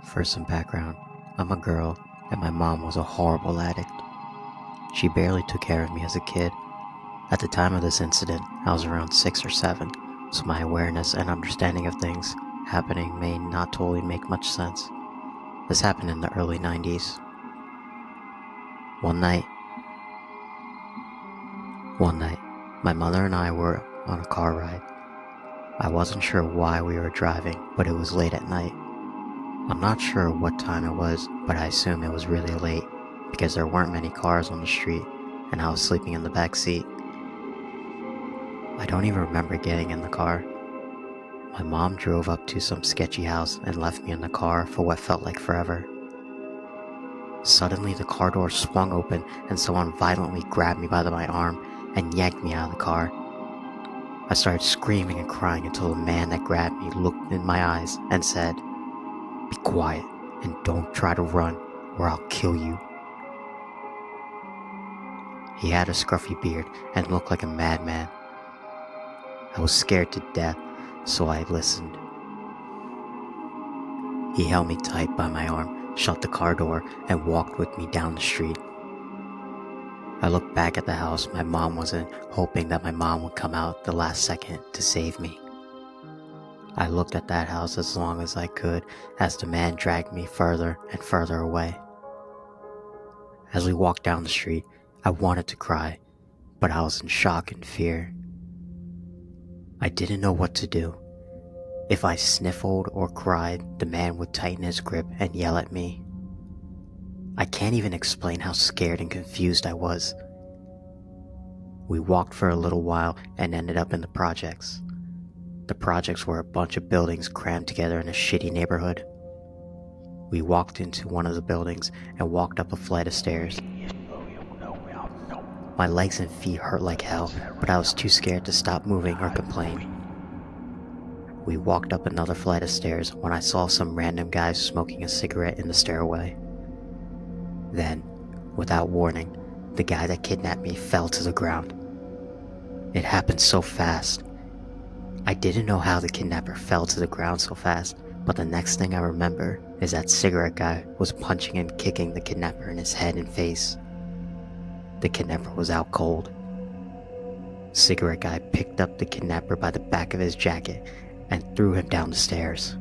For some background, I'm a girl and my mom was a horrible addict. She barely took care of me as a kid. At the time of this incident, I was around 6 or 7, so my awareness and understanding of things happening may not totally make much sense. This happened in the early 90s. One night, my mother and I were on a car ride. I wasn't sure why we were driving, but it was late at night. I'm not sure what time it was, but I assume it was really late because there weren't many cars on the street and I was sleeping in the back seat. I don't even remember getting in the car. My mom drove up to some sketchy house and left me in the car for what felt like forever. Suddenly the car door swung open and someone violently grabbed me by my arm and yanked me out of the car. I started screaming and crying until the man that grabbed me looked in my eyes and said, "Be quiet and don't try to run or I'll kill you." He had a scruffy beard and looked like a madman. I was scared to death, so I listened. He held me tight by my arm, shut the car door, and walked with me down the street. I looked back at the house my mom was in, hoping that my mom would come out the last second to save me. I looked at that house as long as I could as the man dragged me further and further away. As we walked down the street, I wanted to cry, but I was in shock and fear. I didn't know what to do. If I sniffled or cried, the man would tighten his grip and yell at me. I can't even explain how scared and confused I was. We walked for a little while and ended up in the projects. The projects were a bunch of buildings crammed together in a shitty neighborhood. We walked into one of the buildings and walked up a flight of stairs. My legs and feet hurt like hell, but I was too scared to stop moving or complain. We walked up another flight of stairs when I saw some random guy smoking a cigarette in the stairway. Then, without warning, the guy that kidnapped me fell to the ground. It happened so fast. I didn't know how the kidnapper fell to the ground so fast, but the next thing I remember is that cigarette guy was punching and kicking the kidnapper in his head and face. The kidnapper was out cold. Cigarette guy picked up the kidnapper by the back of his jacket and threw him down the stairs.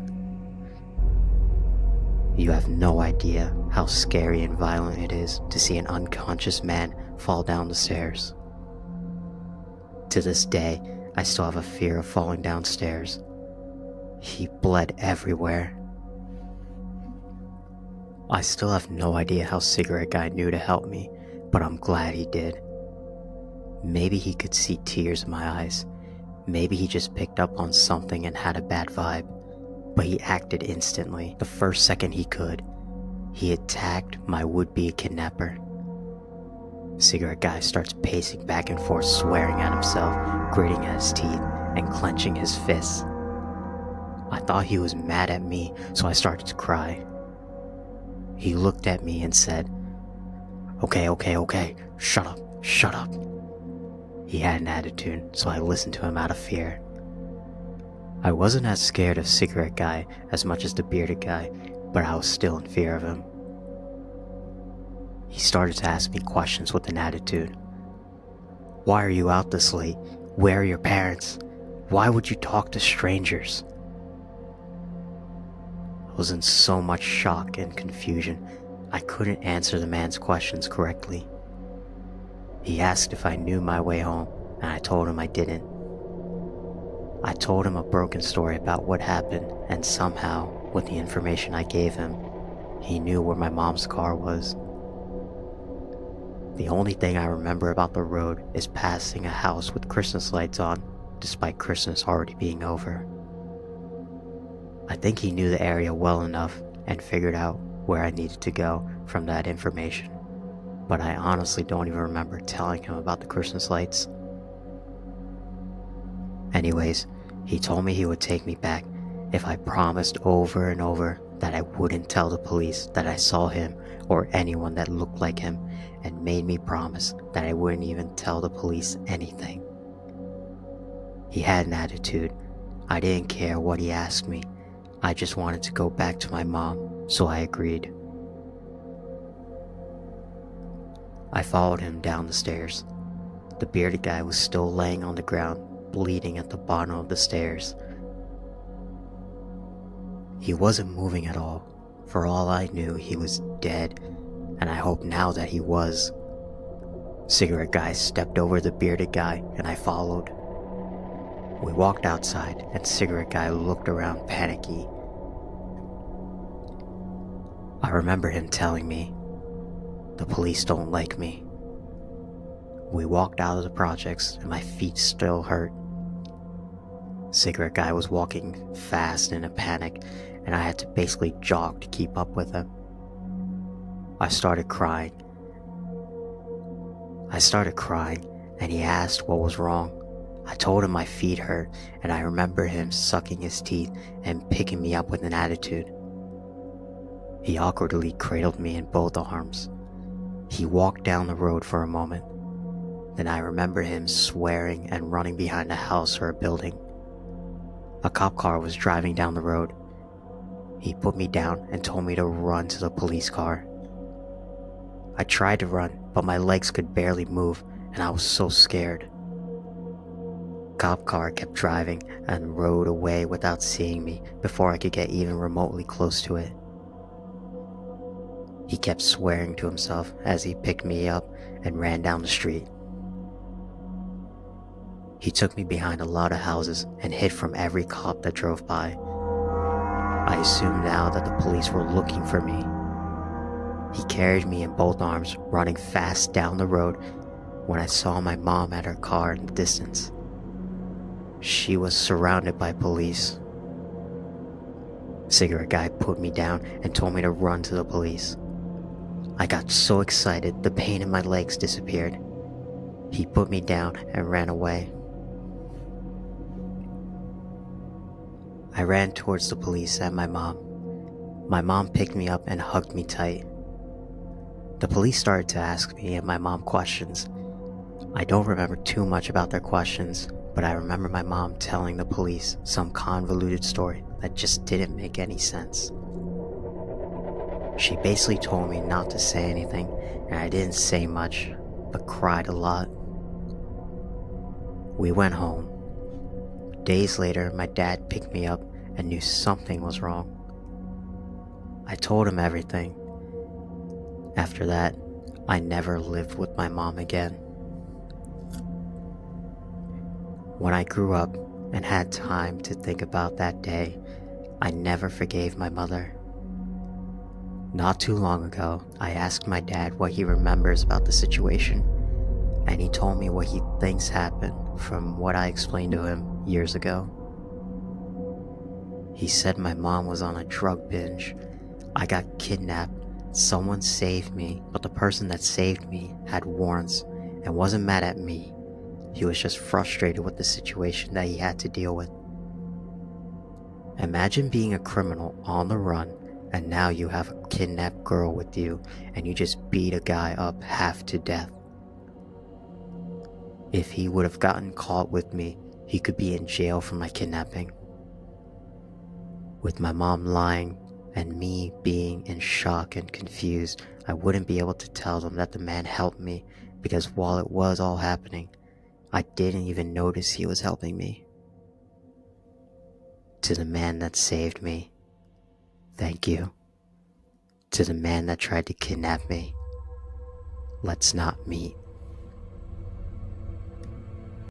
You have no idea how scary and violent it is to see an unconscious man fall down the stairs. To this day, I still have a fear of falling downstairs. He bled everywhere. I still have no idea how cigarette guy knew to help me, but I'm glad he did. Maybe he could see tears in my eyes. Maybe he just picked up on something and had a bad vibe, but he acted instantly, the first second he could. He attacked my would-be kidnapper. Cigarette guy starts pacing back and forth, swearing at himself, gritting at his teeth, and clenching his fists. I thought he was mad at me, so I started to cry. He looked at me and said, Okay, shut up. He had an attitude, so I listened to him out of fear. I wasn't as scared of cigarette guy as much as the bearded guy, but I was still in fear of him. He started to ask me questions with an attitude. Why are you out this late? Where are your parents? Why would you talk to strangers? I was in so much shock and confusion, I couldn't answer the man's questions correctly. He asked if I knew my way home, and I told him I didn't. I told him a broken story about what happened, and somehow, with the information I gave him, he knew where my mom's car was. The only thing I remember about the road is passing a house with Christmas lights on, despite Christmas already being over. I think he knew the area well enough and figured out where I needed to go from that information, but I honestly don't even remember telling him about the Christmas lights. Anyways, he told me he would take me back if I promised over and over that I wouldn't tell the police that I saw him or anyone that looked like him, and made me promise that I wouldn't even tell the police anything. He had an attitude. I didn't care what he asked me. I just wanted to go back to my mom so I agreed. I followed him down the stairs. The bearded guy was still laying on the ground, bleeding at the bottom of the stairs. He wasn't moving at all. For all I knew, he was dead, and I hoped now that he was. Cigarette guy stepped over the bearded guy, and I followed. We walked outside, and cigarette guy looked around panicky. I remember him telling me, "The police don't like me." We walked out of the projects, and my feet still hurt. Cigarette guy was walking fast in a panic, and I had to basically jog to keep up with him. I started crying, and he asked what was wrong. I told him my feet hurt, and I remember him sucking his teeth and picking me up with an attitude. He awkwardly cradled me in both arms. He walked down the road for a moment. Then I remember him swearing and running behind a house or a building. A cop car was driving down the road. He put me down and told me to run to the police car. I tried to run, but my legs could barely move, and I was so scared. Cop car kept driving and rode away without seeing me before I could get even remotely close to it. He kept swearing to himself as he picked me up and ran down the street. He took me behind a lot of houses and hid from every cop that drove by. I assumed now that the police were looking for me. He carried me in both arms, running fast down the road when I saw my mom at her car in the distance. She was surrounded by police. Cigarette guy put me down and told me to run to the police. I got so excited, the pain in my legs disappeared. He put me down and ran away. I ran towards the police and my mom. My mom picked me up and hugged me tight. The police started to ask me and my mom questions. I don't remember too much about their questions, but I remember my mom telling the police some convoluted story that just didn't make any sense. She basically told me not to say anything, and I didn't say much, but cried a lot. We went home. Days later, my dad picked me up and knew something was wrong. I told him everything. After that, I never lived with my mom again. When I grew up and had time to think about that day, I never forgave my mother. Not too long ago, I asked my dad what he remembers about the situation, and he told me what he thinks happened from what I explained to him years ago. He said my mom was on a drug binge. I got kidnapped. Someone saved me, but the person that saved me had warrants and wasn't mad at me. He was just frustrated with the situation that he had to deal with. Imagine being a criminal on the run, and now you have a kidnapped girl with you, and you just beat a guy up half to death. If he would have gotten caught with me, he could be in jail for my kidnapping. With my mom lying and me being in shock and confused, I wouldn't be able to tell them that the man helped me, because while it was all happening, I didn't even notice he was helping me. To the man that saved me, thank you. To the man that tried to kidnap me, let's not meet.